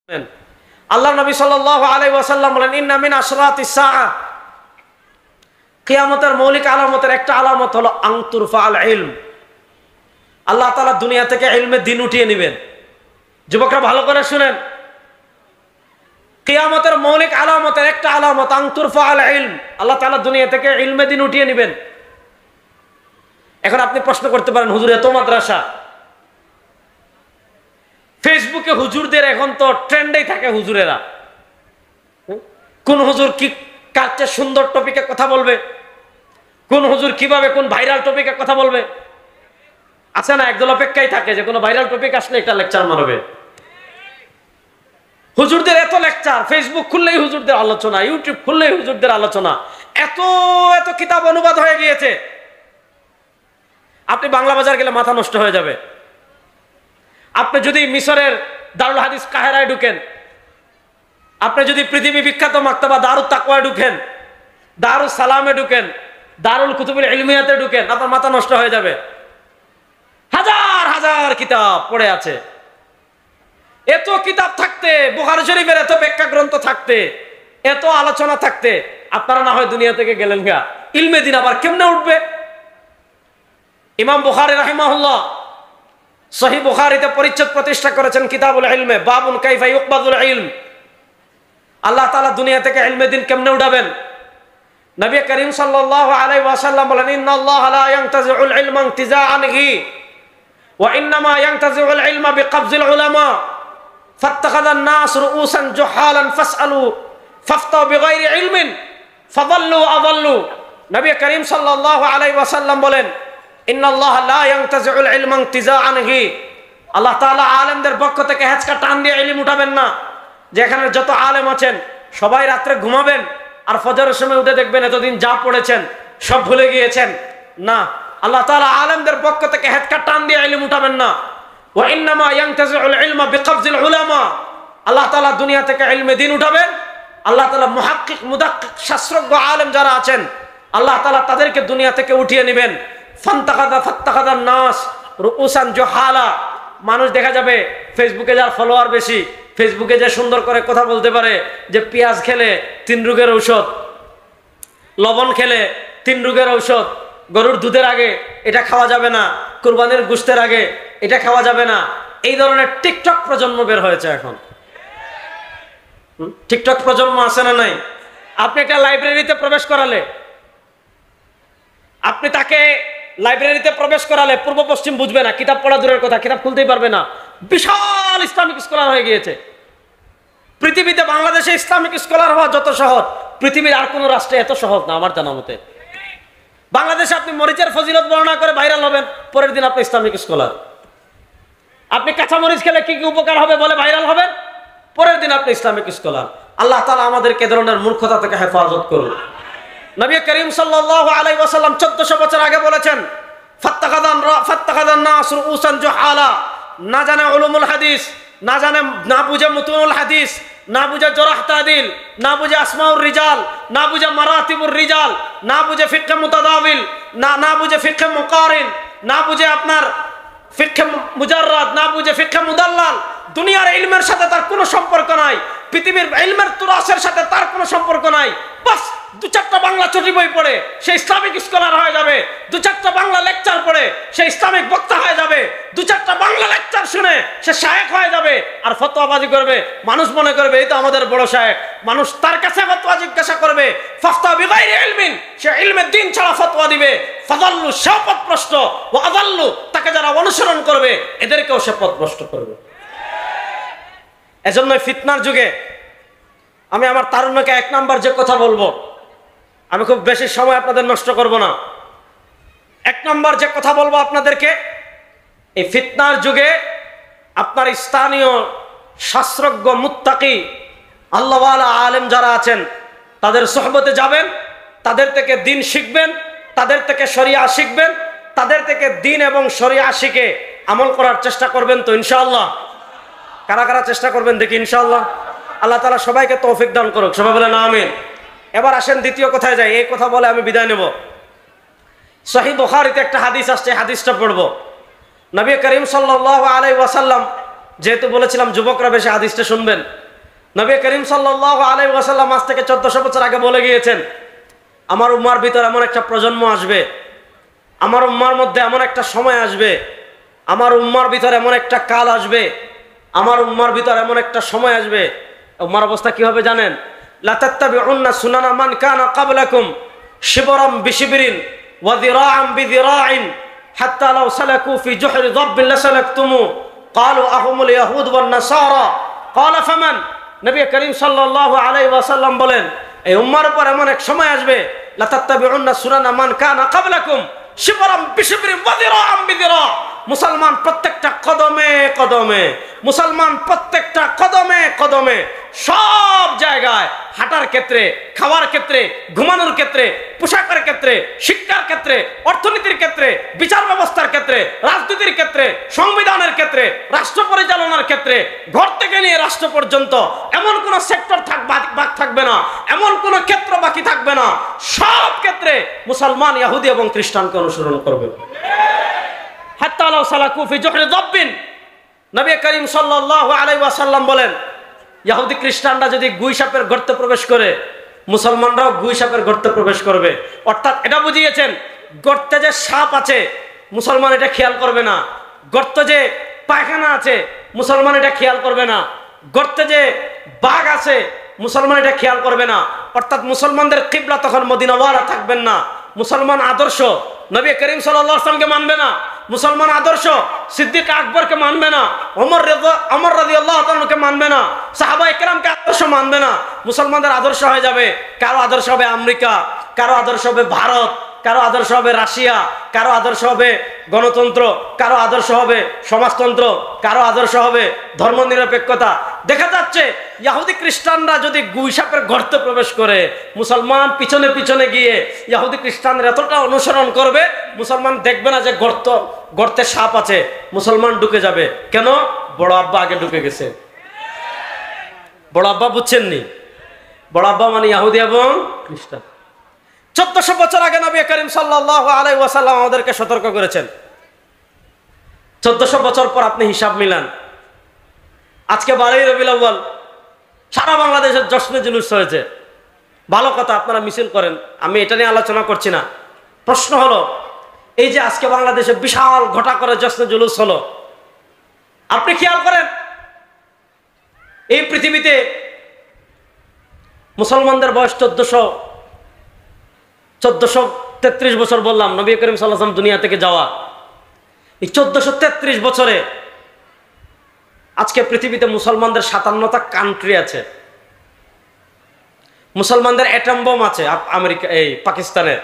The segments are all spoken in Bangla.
আল্লাহ নবী সাল্লাল্লাহু আলাইহি ওয়াসাল্লাম বলেন, ইন্না মিন আশরাতিস সাআ, কিয়ামতের মৌলিক আলামতের একটা আলামত হলো আন তুরফাআল ইলম। আল্লাহ তাআলা দুনিয়া থেকে ইলমে দ্বীন উঠিয়ে নেবেন। যুবকরা ভালো করে শুনেন, কিয়ামতের মৌলিক আলামতের একটা আলামত আন তুরফাআল ইলম, আল্লাহ তাআলা দুনিয়া থেকে ইলমে দ্বীন উঠিয়ে নেবেন। এখন আপনি প্রশ্ন করতে পারেন, হুজুর এত মাদ্রাসা, ফেসবুকে হুজুরদের এখন তো ট্রেন্ডেই থাকে হুজুরেরা, কোন হুজুর কি কার চেয়ে সুন্দর টপিকে কথা বলবে, কোন হুজুর কিভাবে কোন ভাইরাল টপিকে কথা বলবে, আছে না? একদল অপেক্ষায় থাকে যে কোনো ভাইরাল টপিক আসলে একটা লেকচার মারবে। হুজুরদের এত লেকচার, ফেসবুক খুললেই হুজুরদের আলোচনা, ইউটিউব খুললেই হুজুরদের আলোচনা, এত এত কিতাব অনুবাদ হয়ে গিয়েছে, আপনি বাংলা বাজার গেলে মাথা নষ্ট হয়ে যাবে। আপনি যদি মিশরের দারুল হাদিস কাহেরায় ঢুকেন, আপনি যদি পৃথিবী বিখ্যাত মাকতাবা দারুত তাকওয়ায় ঢুকেন, দারুস সালামে ঢুকেন, দারুল কুতুবুল ইলমিয়াতে ঢুকেন, আপনার মাথা নষ্ট হয়ে যাবে। হাজার হাজার কিতাব পড়ে আছে। এত কিতাব থাকতে, বুখারী শরীফের এত ব্যাখ্যা গ্রন্থ থাকতে, এত আলোচনা থাকতে, আপনারা না হয় দুনিয়া থেকে গেলেন গা, ইলমে দ্বীন আবার কেমনে উঠবে? ইমাম বুখারী রাহিমাহুল্লাহ সহিহ বুখারীতে পরিচ্ছেদ প্রতিষ্ঠা করেছেন কিতাবুল ইলমে, বাবুন কাইফা ইউকবাদুল ইলম। আল্লাহ তাআলা দুনিয়া থেকে ইলমে দ্বীন কেমনে উঠাবেন? নবী করিম সাল্লাল্লাহু আলাইহি ওয়াসাল্লাম বলেন, ইন্নাল্লাহা লা ইয়ানতাজিউল ইলমা ইনতিজাআনহি ওয়া ইন্নামা ইয়ানতাজিউল ইলমা বিকবজিল উলামা ফাত্তাখাযান নাস রুউসান জুহালান ফাসআলু ফাফতাউ বিগাইরি ইলমিন ফাদাল্লু আদাল্লু। নবী করিম সাল্লাল্লাহু আলাইহি ওয়াসাল্লাম বলেন, ইন্নাল্লাহা লা ইয়ানতাজিউল ইলমা ইনতিজাআনহি, আল্লাহ তাআলা আলেমদের পক্ষ থেকে হেঁচকা টান দিয়ে ইলম উঠাবেন না। যেখানে যত আলেম আছেন সবাই রাত্রে ঘুমাবেন আর ফজরের সময় উঠে দেখবেন এতদিন যা পড়েছেন সব ভুলে গিয়েছেন। না, আল্লাহ তাআলা আলেমদের পক্ষ থেকে হেঁচকা টান দিয়ে ইলম উঠাবেন না। ওয়া ইন্নামা ইয়ানতাজিউল ইলমা বিকবজিল উলামা, আল্লাহ তাআলা দুনিয়া থেকে ইলমে দ্বীন উঠাবেন। আল্লাহ তাআলা মুহাক্কিক মুদাক্কিক শাস্ত্রজ্ঞ আলেম যারা আছেন, আল্লাহ তাআলা তাদেরকে দুনিয়া থেকে উঠিয়ে নেবেন। ফাত্তাখাযান নাস রুউসান জুহালা, মানুষ দেখা যাবে ফেসবুকে যার ফলোয়ার বেশি, ফেসবুকে যে সুন্দর করে কথা বলতে পারে যে পেঁয়াজ খেলে 3 রোগের ঔষধ, লবণ খেলে 3 রোগের ঔষধ, গরুর দুধের আগে এটা খাওয়া যাবে না, কুরবানির গোশতের আগে এটা খাওয়া যাবে না, এই ধরনের টিকটক প্রজন্ম বের হয়েছে এখন। টিকটক প্রজন্ম আছে না নাই? আপনি একটা লাইব্রেরিতে প্রবেশ করালে, আপনি তাকে লাইব্রেরিতে প্রবেশ করালে পূর্ব পশ্চিম বুঝবে না, কিতাব পড়া দূরের কথা, কিতাব খুলতেই পারবে না। বিশাল ইসলামিক স্কলার হয়ে গিয়েছে পৃথিবীতে। বাংলাদেশে ইসলামিক স্কলার হওয়া যত সহজ, পৃথিবীর আর কোন রাষ্ট্রে এত সহজ না আমার জানা মতে। বাংলাদেশে আপনি মরিচের ফজিলত বর্ণনা করে ভাইরাল হবেন, পরের দিন আপনি ইসলামিক স্কলার। আপনি কাঁচা মরিচ খেলে কি কি উপকার হবে বলে ভাইরাল হবেন, পরের দিন আপনি ইসলামিক স্কলার। আল্লাহ তাআলা আমাদেরকে এ ধরনের মূর্খতা থেকে হেফাজত করুন। নবী করিম সাল্লাল্লাহু আলাইহি ওয়াসাল্লাম 1400 বছর আগে বলেছেন, ফাত্তাখাযান নাস রুউসান জুহালা, না জানে উলুমুল হাদিস, না জানে, না বুঝে মুতুনুল হাদিস, না বুঝে জরহ তাদিল, না বুঝে আসমাউর রিজাল, না বুঝে মারাতিবুর রিজাল, না বুঝে ফিকহ মুতাদাবিল, না বুঝে ফিকহ মুকারিন, না বুঝে আপনার ফিকহ মুজাররাদ, না বুঝে ফিকহ মুদাল্লাল। দুনিয়ার ইলমের সাথে তার কোনো সম্পর্ক নাই, পৃথিবীর ইলমের তুরাসের সাথে তার কোনো সম্পর্ক নাই। বাস 2-4টা বাংলা চটি বই পড়ে সে ইসলামিক স্কলার হয়ে যাবে, 2-4টা বাংলা লেকচার পড়ে সে ইসলামিক বক্তা হয়ে যাবে, 2-4টা বাংলা লেকচার শুনে সে শায়েখ হয়ে যাবে আর ফতোয়াবাজি করবে। মানুষ মনে করবে এই তো আমাদের বড় শায়েখ, মানুষ তার কাছে ফতোয়া জিজ্ঞাসা করবে। ফাফতা বিগাইরি ইলমিন, সে ইলমে দ্বীন ছাড়া ফতোয়া দিবে। ফাদাল্লু, সে পথভ্রষ্ট, ওয়া আদাল্লু, তাকে যারা অনুসরণ করবে এদেরকেও সে পথভ্রষ্ট করবে। এজন্য ফিতনার যুগে আমি আমার তারুণ্যকে 1 নাম্বার যে কথা বলবো, আমি খুব বেশি সময় আপনাদের নষ্ট করব না, 1 নাম্বার যে কথা বলবো আপনাদেরকে, এই ফিতনার যুগে আপনার স্থানীয় শাস্ত্রজ্ঞ মুত্তাকি আল্লাহওয়ালা আলেম যারা আছেন তাদের সোহবতে যাবেন, তাদের থেকে দ্বীন শিখবেন, তাদের থেকে শরিয়া শিখবেন, তাদের থেকে দ্বীন এবং শরিয়া শিখে আমল করার চেষ্টা করবেন তো ইনশাআল্লাহ? কারা কারা চেষ্টা করবেন দেখি ইনশাআল্লাহ? আল্লাহ তাআলা সবাইকে তৌফিক দান করুক, সবাই বলেন আমিন। এবার আসেন দ্বিতীয় কথায় যাই, এই কথা বলে আমি বিদায় নেব। সহিহ বুখারীতে একটা হাদিস আসছে, হাদিসটা পড়ব। নবী করিম সাল্লাল্লাহু আলাইহি ওয়াসাল্লাম যেহেতু বলেছিলাম যুবকরা বেশি হাদিসটা শুনবেন, নবী করিম সাল্লাল্লাহু আলাইহি ওয়াসাল্লাম আজ থেকে 1400 বছর আগে বলে গিয়েছেন, আমার উম্মার ভিতর এমন একটা প্রজন্ম আসবে, আমার উম্মার মধ্যে এমন একটা সময় আসবে, আমার উম্মার ভিতর এমন একটা কাল আসবে, আমার উম্মার ভিতর এমন একটা সময় আসবে। উম্মার অবস্থা কি হবে জানেন? লা তাত্তাবিউন্না সুনানা মান কানা ক্বাবলাকুম শিবরাম বিশিবরিন ওয়া যিরাআন বিযিরাইন হাত্তা লাউ সালাকু ফি জুহরি যাব্বিন লাসালাকতুমু ক্বালু আহুমুল ইয়াহুদ ওয়ান নাসারা ক্বালা ফামান। নবী করিম সাল্লাল্লাহু আলাইহি ওয়াসাল্লাম বলেন, এই উম্মার উপর এমন এক সময় আসবে, লা তাত্তাবিউন্না সুনানা মান কানা ক্বাবলাকুম শিবরাম বিশিবরিন ওয়া যিরাআন বিযিরা। মুসলমান প্রত্যেকটা কদমে কদমে, মুসলমান প্রত্যেকটা কদমে কদমে, সব জায়গায়, হাঁটার ক্ষেত্রে, খাওয়ার ক্ষেত্রে, ঘুমানোর ক্ষেত্রে, পোশাকের ক্ষেত্রে, শিক্ষার ক্ষেত্রে, অর্থনীতির ক্ষেত্রে, বিচার ব্যবস্থার ক্ষেত্রে, রাজনীতির ক্ষেত্রে, সংবিধানের ক্ষেত্রে, রাষ্ট্র পরিচালনার ক্ষেত্রে, ঘর থেকে নিয়ে রাষ্ট্র পর্যন্ত এমন কোন সেক্টর বাকি থাকবে না, এমন কোন ক্ষেত্র বাকি থাকবে না, সব ক্ষেত্রে মুসলমান ইহুদি এবং খ্রিস্টানকে অনুসরণ করবে। হাত্তা লাউ সালাকু ফি জুহরি যাব্বিন, নবী করিম সাল্লাল্লাহু আলাইহি ওয়াসাল্লাম বলেন, ইহুদি খ্রিস্টানরা যদি গুই সাপের গর্তে প্রবেশ করে, মুসলমানরাও গুই সাপের গর্তে প্রবেশ করবে। অর্থাৎ এটা বুঝিয়েছেন, গর্তে যে সাপ আছে মুসলমান এটা খেয়াল করবে না, গর্তে যে পায়খানা আছে মুসলমান এটা খেয়াল করবে না, গর্তে যে বাঘ আছে মুসলমান এটা খেয়াল করবে না। অর্থাৎ মুসলমানদের কিবলা তখন মদিনাওয়ালা থাকবেন না। মুসলমান আদর্শ নবী করিম সাল্লাল্লাহু আলাইহি ওয়াসাল্লামকে মানবে না, মুসলমান আদর্শ সিদ্দিক আকবরকে মানবে না, ওমর রাদিয়াল্লাহু তাআলাকে মানবে না, সাহাবায়ে কেরামকে আদর্শ মানবে না। মুসলমানদের আদর্শ হয়ে যাবে, কারো আদর্শ হবে আমেরিকা, কারো আদর্শ হবে ভারত, কারো আদর্শ হবে রাশিয়া, কারো আদর্শ হবে গণতন্ত্র, কারো আদর্শ হবে সমাজতন্ত্র, কারো আদর্শ হবে ধর্মনিরপেক্ষতা। দেখা যাচ্ছে ইহুদি খ্রিস্টানরা যদি গুই সাপের গর্তে প্রবেশ করে, মুসলমান পিছনে পিছনে গিয়ে ইহুদি খ্রিস্টানরা এতটা অনুসরণ করবে, মুসলমান দেখবে না যে গর্তে সাপ আছে, মুসলমান ঢুকে যাবে। কেন? বড় আব্বা আগে ঢুকে গেছে। বড় আব্বা বুঝছেননি? বড় আব্বা মানে ইহুদি এবং খ্রিস্টান। 1400 বছর আগে নবী করিম সাল্লাল্লাহু আলাইহি ওয়াসাল্লাম আমাদেরকে সতর্ক করেছেন। 1400 বছর পর আপনি হিসাব মিলান। আজকে 12ই রবিউল আউয়াল, সারা বাংলাদেশের জশ্নে জুলুস হয়েছে। ভালো কথা, আপনারা মিছিল করেন, আমি এটা নিয়ে আলোচনা করছি না। প্রশ্ন হলো, এই যে আজকে বাংলাদেশে বিশাল ঘটা করে জশ্নে জুলুস হলো, আপনি খেয়াল করেন এই পৃথিবীতে মুসলমানদের বয়স 1433 বছর বললাম, নবী করিম সাল্লাল্লাহু আলাইহি ওয়াসাল্লাম দুনিয়া থেকে যাওয়া। এই 1433 বছরে আজকে পৃথিবীতে মুসলমানদের 57টা কান্ট্রি আছে। মুসলমানদের অ্যাটম বোম আছে আমেরিকা, এই পাকিস্তানের।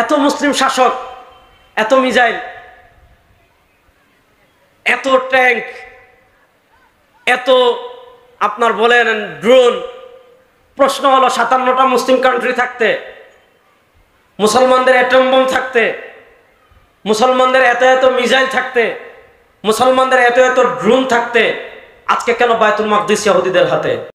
এত মুসলিম শাসক, এত মিসাইল, এত ট্যাঙ্ক, এত আপনার বলেন ড্রোন। প্রশ্ন হলো, 57টা মুসলিম কান্ট্রি থাকতে, মুসলমানদের অ্যাটম বোম থাকতে, মুসলমানদের এত এত মিসাইল থাকতে, মুসলমানদের এত এত ড্রোন থাকতে, আজকে কেন বায়তুল মাকদিস ইহুদিদের হাতে?